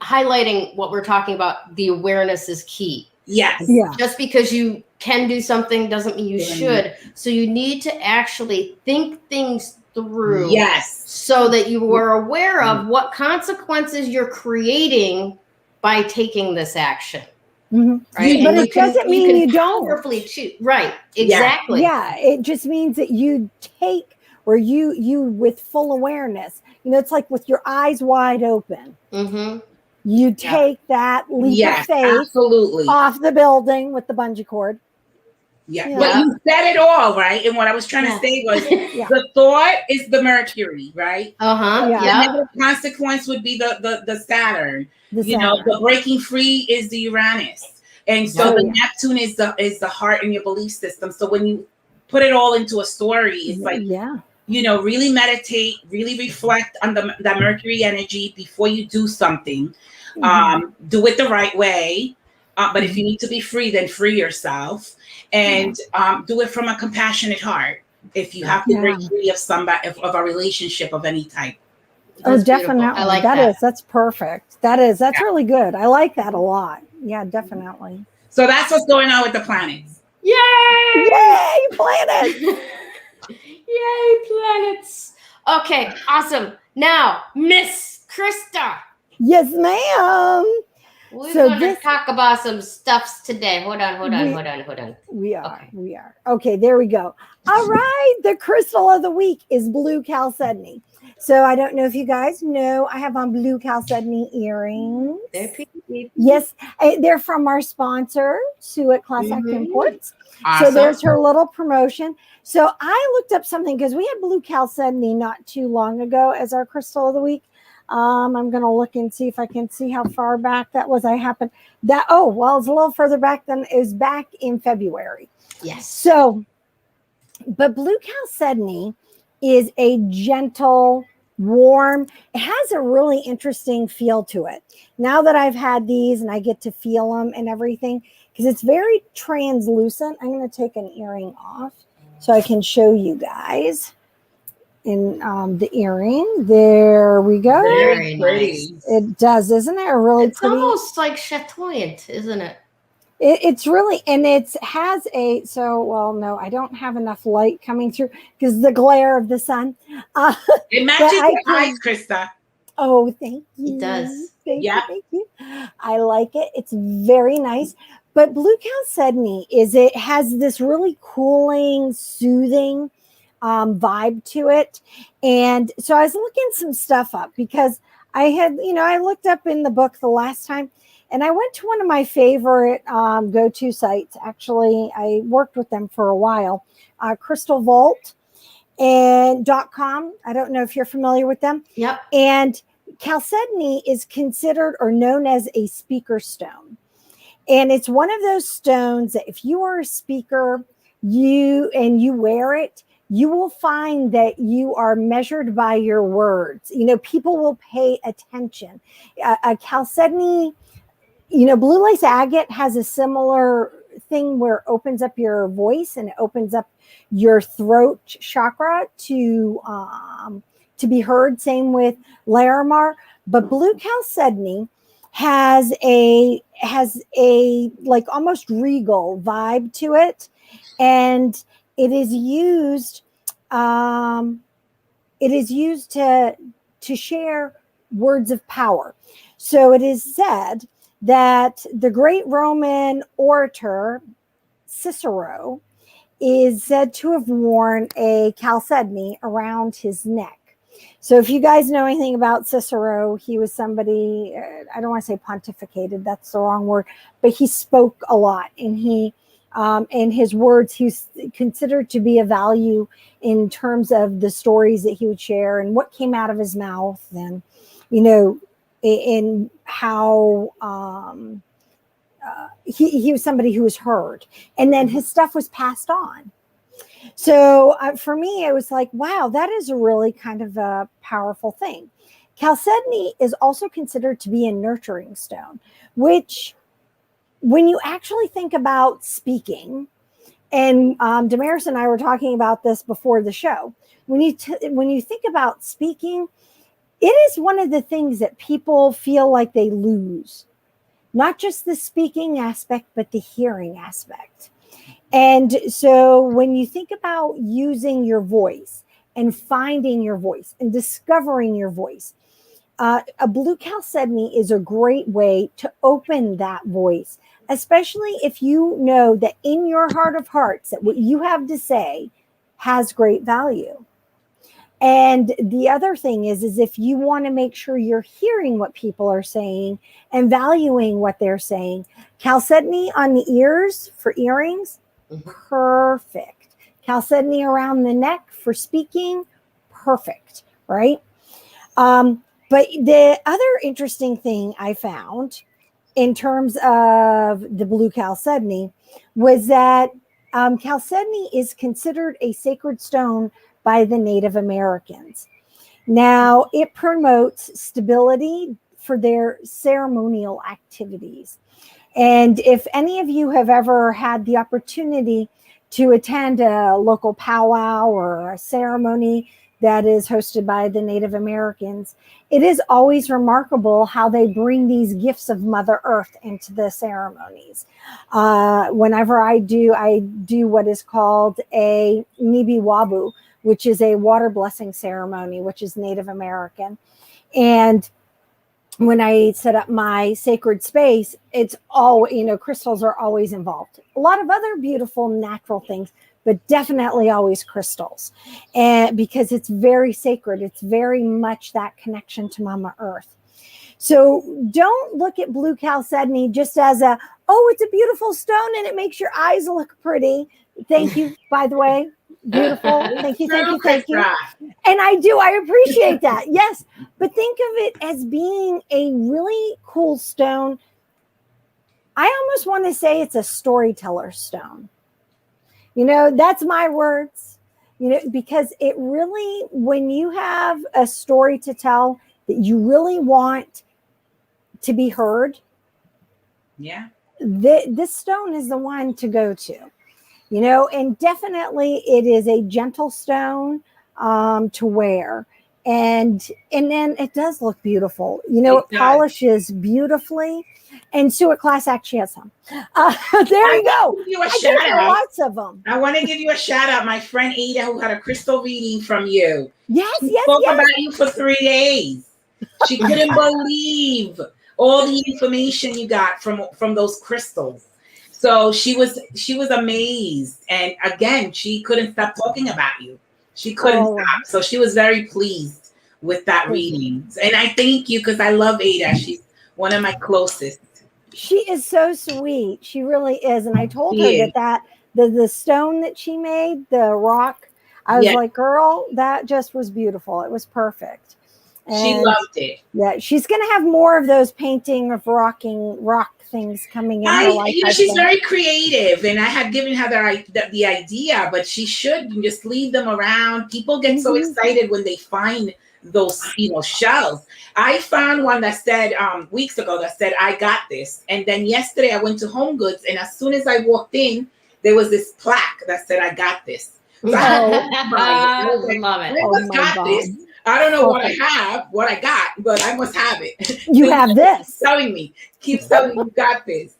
highlighting what we're talking about. The awareness is key. Yes. Yeah. Just because you can do something doesn't mean you should. So you need to actually think things through. Yes. So that you are aware of what consequences you're creating by taking this action. Mm-hmm. Right. But it doesn't mean you don't. Powerfully choose. Right. Exactly. Yeah. It just means that you take, or you with full awareness, it's like with your eyes wide open. Mm-hmm. You take that leap of faith absolutely. off the building with the bungee cord. Yeah. But you said it all, right? And what I was trying to say was the thought is the Mercury, right? Uh-huh. The negative consequence would be the Saturn. The breaking free is the Uranus. And so the Neptune is the heart in your belief system. So when you put it all into a story, it's like, really meditate, really reflect on that Mercury energy before you do something. Do it the right way. But if you need to be free, then free yourself. And do it from a compassionate heart. If you have to break free of somebody, of a relationship of any type. That's definitely. I like that's perfect. That's really good. I like that a lot. Yeah, definitely. So that's what's going on with the planets. Yay! Yay, planets! Yay, planets. Okay, awesome. Now, Miss Krista. Yes, ma'am. We're going to talk about some stuffs today. Hold on. We are. Okay, there we go. All right, the crystal of the week is blue chalcedony. So I don't know if you guys know, I have on blue chalcedony earrings. They're pretty. Yes, they're from our sponsor, Sue at Class Act Imports. Awesome. So there's her little promotion. So I looked up something because we had blue chalcedony not too long ago as our crystal of the week. I'm going to look and see if I can see how far back that was. It's a little further back than it was back in February. Yes. So, but blue chalcedony is a gentle, warm, it has a really interesting feel to it. Now that I've had these and I get to feel them and everything, because it's very translucent. I'm going to take an earring off so I can show you guys. In the earring, there we go. Very nice. It does, isn't it? Really pretty. It's almost like chatoyant, isn't it? It's really, and it has no, I don't have enough light coming through because the glare of the sun. It matches your eyes, Krista. Oh, thank you. It does. Thank you. I like it. It's very nice. But blue chalcedony it has this really cooling, soothing vibe to it. And so I was looking some stuff up because I had, I looked up in the book the last time and I went to one of my favorite go-to sites. Actually, I worked with them for a while, crystalvault.com. I don't know if you're familiar with them. Yep. And chalcedony is considered or known as a speaker stone. And it's one of those stones that if you are a speaker, you wear it, you will find that you are measured by your words. People will pay attention. A chalcedony, blue lace agate has a similar thing where it opens up your voice and it opens up your throat chakra to be heard. Same with Larimar. But blue chalcedony has a like almost regal vibe to it. And it is used to share words of power. So it is said that the great Roman orator Cicero is said to have worn a chalcedony around his neck. So if you guys know anything about Cicero, he was somebody, I don't want to say pontificated, that's the wrong word, but he spoke a lot, and and his words, he's considered to be a value in terms of the stories that he would share and what came out of his mouth, and in how he was somebody who was heard, and then his stuff was passed on. So for me, it was like, wow, that is a really kind of a powerful thing. Chalcedony is also considered to be a nurturing stone, which when you actually think about speaking, and Damaris and I were talking about this before the show, when you think about speaking, it is one of the things that people feel like they lose, not just the speaking aspect, but the hearing aspect. And so when you think about using your voice and finding your voice and discovering your voice, a blue chalcedony is a great way to open that voice, especially if you know that in your heart of hearts that what you have to say has great value. And the other thing is if you want to make sure you're hearing what people are saying and valuing what they're saying, chalcedony on the ears for earrings, perfect. Chalcedony around the neck for speaking, perfect, right? But the other interesting thing I found in terms of the blue chalcedony was that chalcedony is considered a sacred stone by the Native Americans. Now, it promotes stability for their ceremonial activities. And if any of you have ever had the opportunity to attend a local powwow or a ceremony that is hosted by the Native Americans, it is always remarkable how they bring these gifts of Mother Earth into the ceremonies. Whenever I do what is called a Nibi Wabu, which is a water blessing ceremony, which is Native American. And when I set up my sacred space, it's all, crystals are always involved. A lot of other beautiful natural things, but definitely always crystals. And because it's very sacred, it's very much that connection to Mama Earth. So don't look at blue chalcedony just as it's a beautiful stone and it makes your eyes look pretty. Thank you, by the way. Beautiful. Thank you. And I appreciate that. Yes. But think of it as being a really cool stone. I almost want to say it's a storyteller stone. That's my words, because it really, when you have a story to tell that you really want to be heard. Yeah. This stone is the one to go to. And definitely it is a gentle stone to wear. And then it does look beautiful. It polishes beautifully. And Sue at Class Act, she has some. There you go. I give you lots of them. I want to give you a shout out. My friend Ada, who had a crystal reading from you. Yes. Spoke about you for 3 days. She couldn't believe all the information you got from those crystals. So she was amazed. And again, she couldn't stop talking about you. She couldn't stop. So she was very pleased with that reading. And I thank you because I love Ada. She's one of my closest. She is so sweet. She really is. And I told her that the stone that she made, the rock, I was like, girl, that just was beautiful. It was perfect. And she loved it. Yeah, she's going to have more of those painting of rock things coming in her life. She's very creative, and I had given her the idea, but she should just leave them around. People get so excited when they find those shells. I found one that said weeks ago that said, "I got this," and then yesterday I went to Home Goods, and as soon as I walked in, there was this plaque that said, "I got this." So I love it. I don't know what I got, but I must have it. You have this. Keep telling me you got this.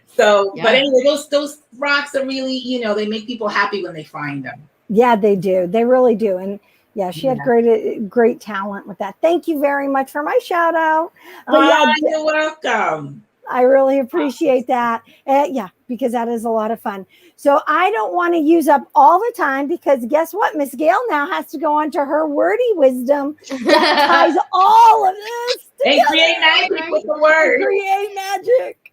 So, but anyway, those rocks are really, they make people happy when they find them. Yeah, they do. They really do. And she had great talent with that. Thank you very much for my shout out. You're welcome. I really appreciate that. Because that is a lot of fun. So I don't want to use up all the time because guess what? Miss Gayle now has to go on to her wordy wisdom that ties all of this together. And create magic with the word. Create magic.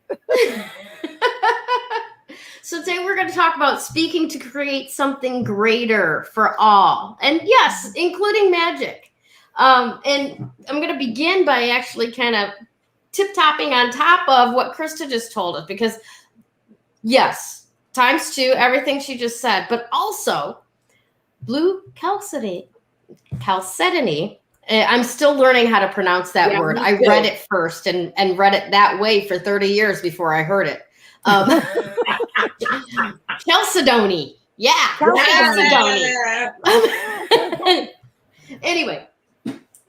So today we're going to talk about speaking to create something greater for all. And yes, including magic. And I'm going to begin by actually kind of tip-topping on top of what Krista just told us, because yes, ×2, everything she just said, but also blue chalcedony. I'm still learning how to pronounce that word. I read it first and read it that way for 30 years before I heard it. Chalcedony. Yeah. Chalcedony. Anyway,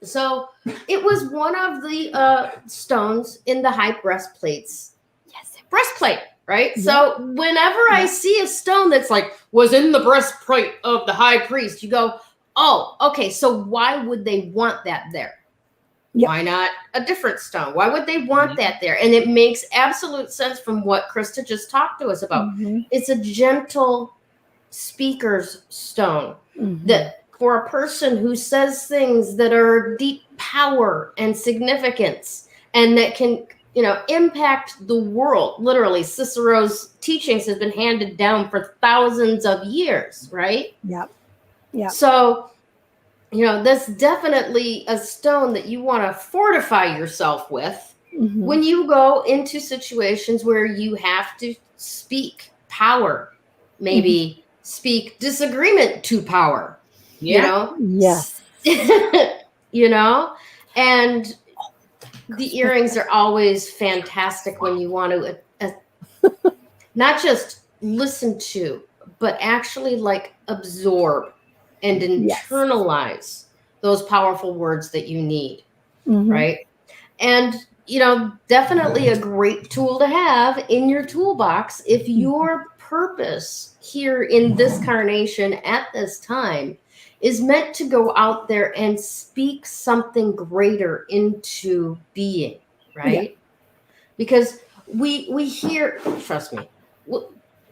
So it was one of the stones in the high breastplates. Yes. Breastplate, right? Yeah. So whenever I see a stone that's like, was in the breastplate of the high priest, you go, oh, okay, so why would they want that there? Yep. Why not a different stone? Why would they want that there? And it makes absolute sense from what Krista just talked to us about. It's a gentle speaker's stone that for a person who says things that are deep power and significance and that can, impact the world. Literally, Cicero's teachings has been handed down for thousands of years, right? Yep. Yeah. So, that's definitely a stone that you want to fortify yourself with when you go into situations where you have to speak power, maybe speak disagreement to power, Yes. and the earrings are always fantastic when you want to not just listen to, but actually like absorb and internalize those powerful words that you need, right? And, definitely a great tool to have in your toolbox if your purpose here in this carnation at this time is meant to go out there and speak something greater into being, right? Because we hear, trust me. Do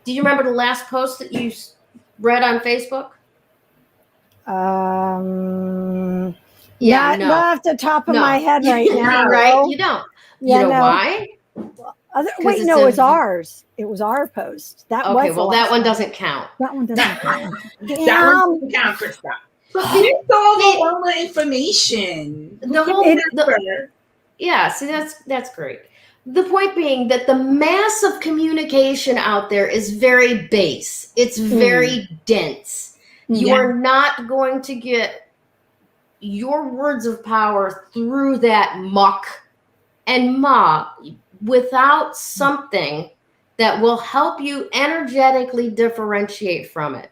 you remember the last post that you read on Facebook? Not off the top of my head right now. Right? You don't. Yeah, you know why? Wait, no, it was ours. It was our post. That okay, was well, that one doesn't count. That one doesn't count. That one doesn't count, Krista. It's all the information. Yeah, see, that's great. The point being that the mass of communication out there is very base. It's very dense. You are not going to get your words of power through that muck and without something that will help you energetically differentiate from it.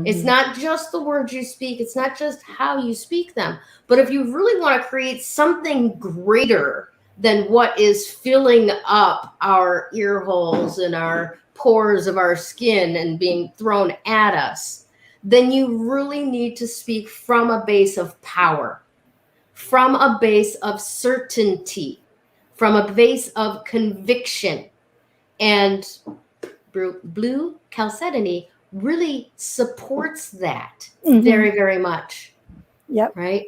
It's not just the words you speak. It's not just how you speak them. But if you really want to create something greater than what is filling up our ear holes and our pores of our skin and being thrown at us, then you really need to speak from a base of power, from a base of certainty, from a base of conviction. And blue Chalcedony really supports that very, very much. Yep. Right.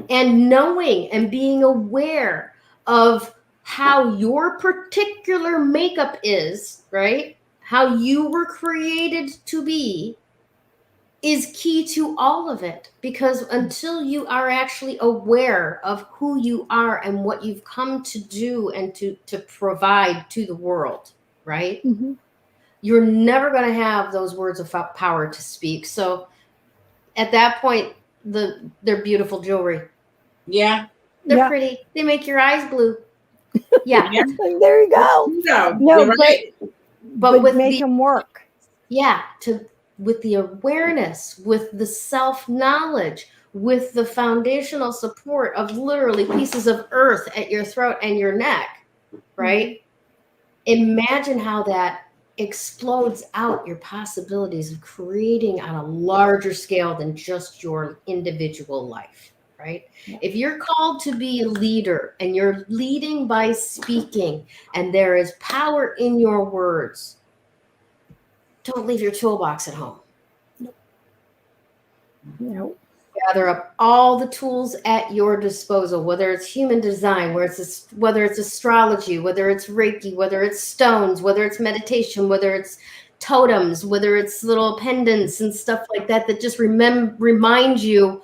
And knowing and being aware of how your particular makeup is, right? How you were created to be is key to all of it. Because until you are actually aware of who you are and what you've come to do and to provide to the world, right? You're never going to have those words of power to speak. So at that point, they're beautiful jewelry. Yeah. They're pretty. They make your eyes blue. Yeah. There you go. No, but make them work. Yeah. With the awareness, with the self-knowledge, with the foundational support of literally pieces of earth at your throat and your neck, right? Imagine how that explodes out your possibilities of creating on a larger scale than just your individual life, right? If you're called to be a leader and you're leading by speaking and there is power in your words, don't leave your toolbox at home. Nope. Gather up all the tools at your disposal, whether it's human design, whether it's astrology, whether it's Reiki, whether it's stones, whether it's meditation, whether it's totems, whether it's little pendants and stuff like that just remind you,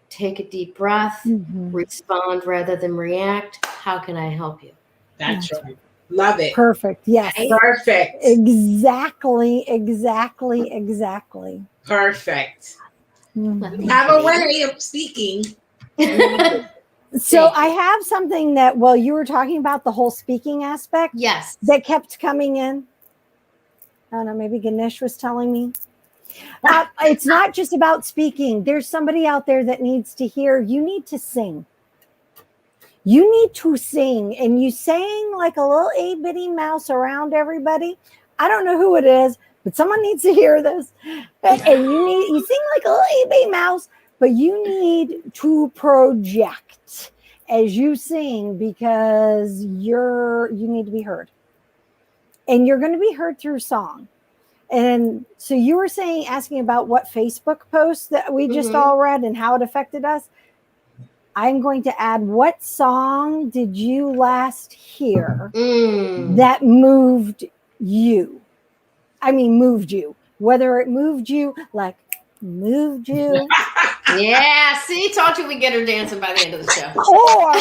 take a deep breath, respond rather than react. How can I help you? That's right. Love it. Perfect. Yes. Perfect. Exactly. Perfect. Have a way of speaking. So I have something that, you were talking about the whole speaking aspect. Yes. That kept coming in. I don't know, maybe Ganesh was telling me. It's not just about speaking. There's somebody out there that needs to hear. You need to sing. You need to sing, and you sang like a little itty-bitty mouse around everybody. I don't know who it is, but someone needs to hear this. And you sing like a little itty-bitty mouse, but you need to project as you sing because you need to be heard. And you're going to be heard through song. And so you were asking about what Facebook post that we just all read and how it affected us. I'm going to add, what song did you last hear that moved you? I mean, moved you. Whether it moved you, like moved you. Yeah, see, told you we get her dancing by the end of the show. Or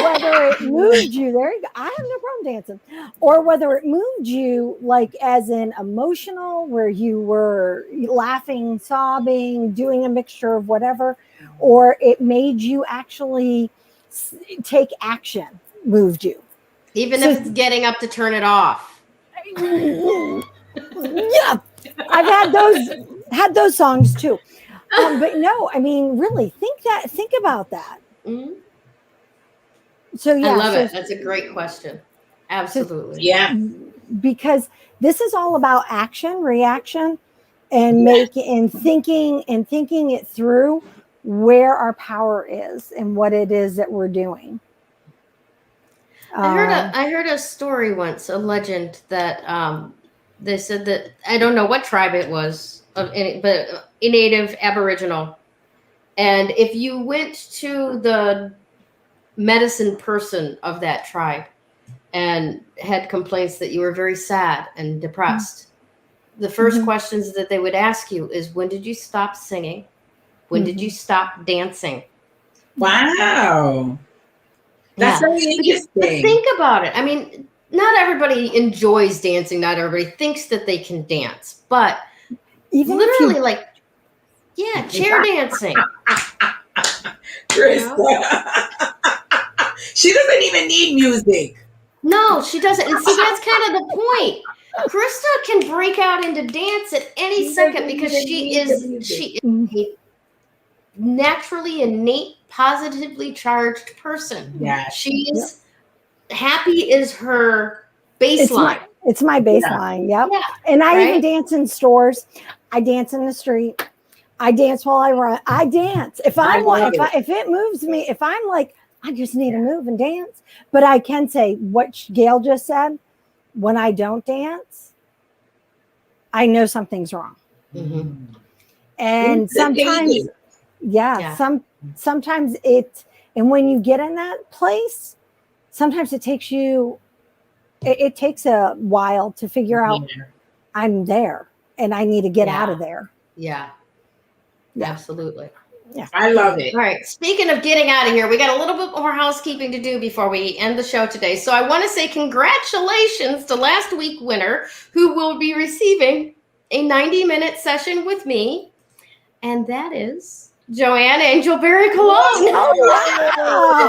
whether it moved you, there you go. I have no problem dancing. Or whether it moved you, like as in emotional, where you were laughing, sobbing, doing a mixture of whatever, or it made you actually take action, moved you. Even if it's getting up to turn it off. Yeah, I've had those songs too. But no, I mean, really think about that. Mm-hmm. So yeah, I love it. That's a great question. Absolutely. Yeah. Because this is all about action, reaction, and thinking it through where our power is and what it is that we're doing. I heard a story once, a legend that they said that, I don't know what tribe it was, but a native Aboriginal. And if you went to the medicine person of that tribe and had complaints that you were very sad and depressed, the first questions that they would ask you is, when did you stop singing? When did you stop dancing? Wow. That's very interesting. But think about it. I mean, not everybody enjoys dancing. Not everybody thinks that they can dance. But even literally, chair dancing. Krista. She doesn't even need music. No, she doesn't. And see, that's kind of the point. Krista can break out into dance at any second because she is a naturally innate, positively charged person. Yeah, she's happy is her baseline. It's my baseline. Yep. Yeah. And I even dance in stores. I dance in the street. I dance while I run. I dance. If it moves me, if I'm like, I just need to move and dance. But I can say what Gayle just said. When I don't dance, I know something's wrong. Mm-hmm. And sometimes, sometimes and when you get in that place, sometimes it takes a while to figure out I'm there and I need to get out of there. Yeah. Absolutely. Yeah. I love it. All right. Speaking of getting out of here, we got a little bit more housekeeping to do before we end the show today. So I want to say congratulations to last week's winner, who will be receiving a 90-minute session with me. And that is Joanne Angelberry Cologne. Our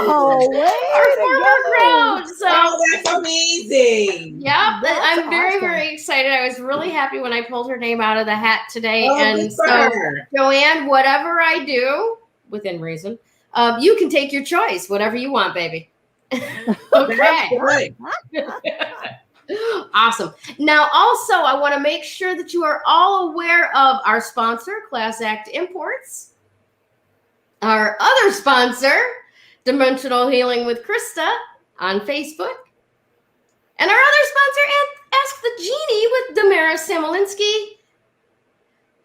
former Crones. So that's amazing. Yeah, I'm very, very excited. I was really happy when I pulled her name out of the hat today. And so, Joanne, whatever I do, within reason, you can take your choice, whatever you want, baby. Okay. Awesome. Now, also, I want to make sure that you are all aware of our sponsor, Class Act Imports. Our other sponsor, Dimensional Healing with Krista on Facebook. And our other sponsor, Ask the Genie with Damaris Samolinski.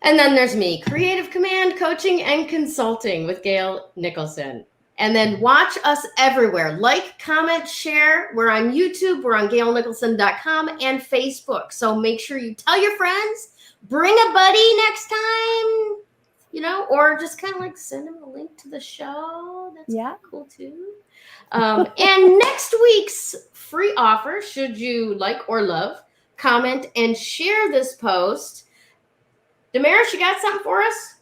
And then there's me, Creative Command Coaching and Consulting with Gayle Nicholson. And then watch us everywhere. Like, comment, share. We're on YouTube. We're on GayleNicholson.com and Facebook. So make sure you tell your friends. Bring a buddy next time. Or just kind of like send them a link to the show. That's cool too. And next week's free offer, should you like or love, comment and share this post. Damaris, you got something for us?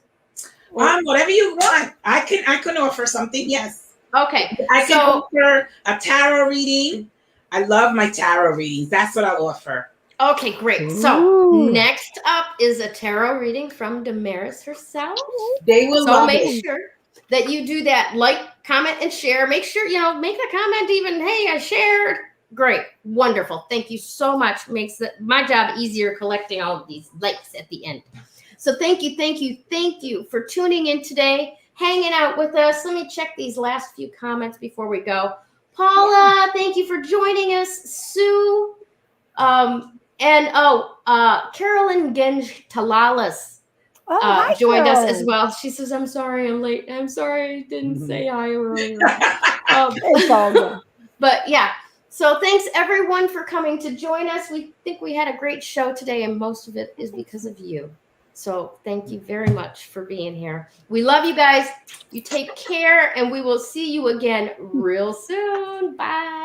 Whatever you want. I can offer something. Yes. Okay. I can offer a tarot reading. I love my tarot readings. That's what I'll offer. Okay, great. So Ooh. next up is a tarot reading from Damaris herself. They will So love make it. sure that you do that, like, comment, and share. Make sure, make a comment even, hey, I shared. Great. Wonderful. Thank you so much. Makes my job easier collecting all of these likes at the end. So thank you for tuning in today, hanging out with us. Let me check these last few comments before we go. Paula, thank you for joining us. Sue, Carolyn Genj Talalas Hi, joined us as Carolyn. well. She says, I'm sorry I'm late. I'm sorry I didn't say hi earlier. It's all good. But yeah, so thanks everyone for coming to join us. We think we had a great show today, and most of it is because of you. So thank you very much for being here. We love you guys. You take care, and we will see you again real soon. Bye.